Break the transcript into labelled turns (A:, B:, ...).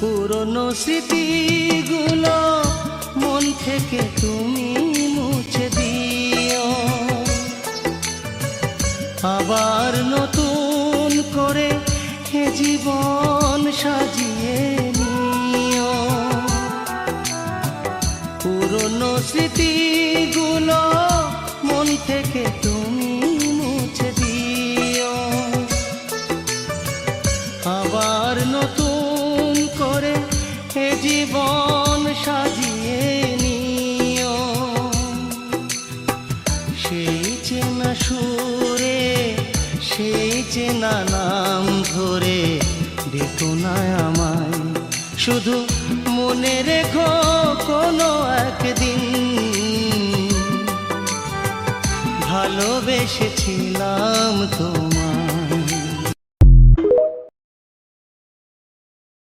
A: পুরনো স্মৃতিগুলো মন থেকে তুমি মুছে দিও, আবার নতুন করে এ জীবন সাজিয়ে নিও। পুরনো স্মৃতিগুলো মন থেকে তুমি মুছে দিও, আবার নতুন করে এ জীবন সাজিয়ে নিও। সেই চেনা সুরে সেই চেনা নাম ধরে দেখো না আমায়, শুধু মনে রেখো কোনো একদিন ভালোবেসেছিলাম তোমায়।